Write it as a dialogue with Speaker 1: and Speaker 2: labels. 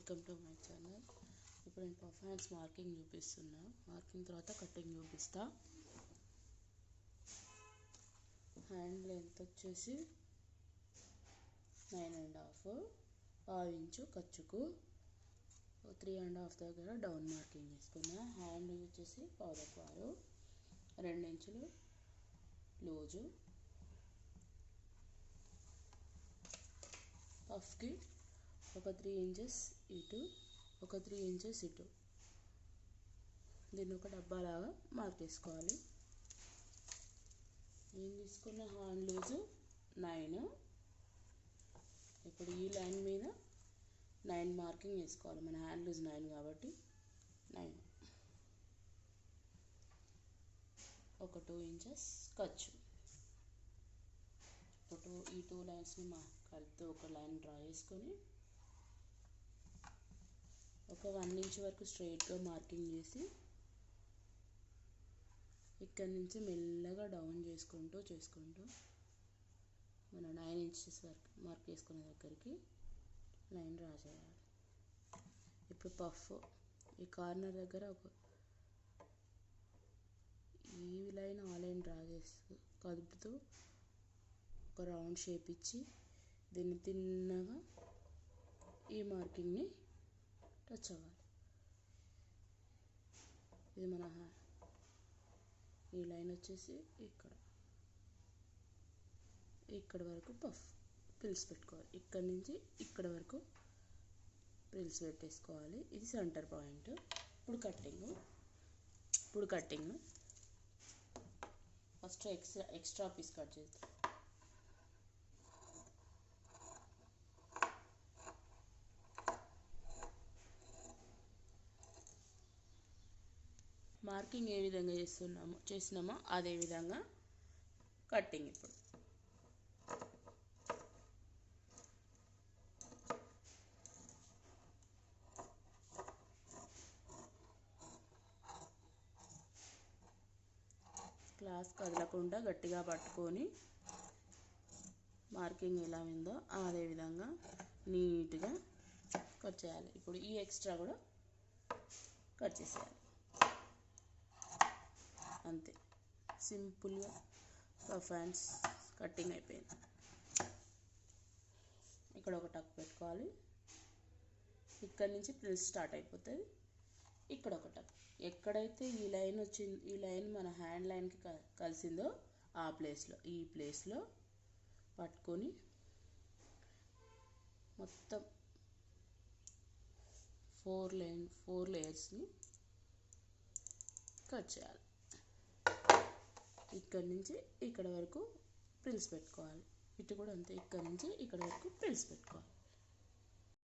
Speaker 1: Welcome to my channel. ఇప్పుడు నేను puff hands marking చూపిస్తున్నా. మార్కింగ్ తర్వాత కటింగ్ చూపిస్తా. హ్యాండ్ లెంత్ వచ్చేసి 9.5, 6 ఇంచు ఖర్చుకు 3.5 దగ్గర డౌన్ మార్కింగ్ చేసుకున్నా. హ్యాండ్ వచ్చేసి 1.25, 2 ఇంచులు లూజు. పఫ్కి ఒక 3 ఇంచెస్ ఇటు, ఒక 3 ఇంచెస్ ఇటు. దీన్ని ఒక డబ్బాలాగా మార్క్ చేసుకోవాలి. నేను తీసుకున్న హ్యాండ్ లూజు 9. ఇప్పుడు ఈ లైన్ మీద 9 మార్కింగ్ వేసుకోవాలి. మన హ్యాండ్ లూజ్ 9 కాబట్టి 9. ఒక 2 ఇంచెస్ ఖర్చు. ఇప్పుడు ఈ 2 లైన్స్ని కలిపితే ఒక లైన్ డ్రా చేసుకొని ఒక 1 ఇంచ్ వరకు స్ట్రైట్గా మార్కింగ్ చేసి ఇక్కడ నుంచి మెల్లగా డౌన్ చేసుకుంటూ మన 9 ఇంచెస్ వరకు మార్క్ చేసుకునే దగ్గరికి లైన్ డ్రా చేయాలి. ఇప్పుడు పఫ్ ఈ కార్నర్ దగ్గర ఈ లైన్ ఆ లైన్ డ్రా చేస్తూ కదుపుతూ ఒక రౌండ్ షేప్ ఇచ్చి దీన్ని తిన్నగా ఈ మార్కింగ్ని టచ్ అవ్వాలి. ఇది మన ఈ లైన్ వచ్చేసి ఇక్కడ వరకు పఫ్ పిల్స్ పెట్టుకోవాలి. ఇక్కడ నుంచి ఇక్కడ వరకు పిల్స్ పెట్టేసుకోవాలి. ఇది సెంటర్ పాయింట్. ఇప్పుడు cutting first extra piece cut చేద్దాం. మార్కింగ్ ఏ విధంగా చేసినామో అదే విధంగా కట్టింగ్. ఇప్పుడు క్లాస్ కదలకుండా గట్టిగా పట్టుకొని మార్కింగ్ ఎలా ఉందో అదే విధంగా నీట్గా కట్ చేయాలి. ఇప్పుడు ఈ ఎక్స్ట్రా కూడా కట్ చేసేయాలి. అంతే, సింపుల్గా పఫ్ హ్యాండ్స్ కటింగ్ అయిపోయింది. ఇక్కడ ఒక టక్ పెట్టుకోవాలి. ఇక్కడ నుంచి ప్రిల్స్ స్టార్ట్ అయిపోతుంది. ఇక్కడ ఒక టక్. ఎక్కడైతే ఈ లైన్ వచ్చింది, ఈ లైన్ మన హ్యాండ్ లైన్కి కలిసిందో ఈ ప్లేస్లో పట్టుకొని మొత్తం 4 లేయర్స్ని కట్ చేయాలి. ఇక్కడ నుంచి ఇక్కడ వరకు ప్రిల్స్ పెట్టుకోవాలి. ఇటు కూడా అంతే, ఇక్కడ నుంచి ఇక్కడ వరకు ప్రిల్స్ పెట్టుకోవాలి.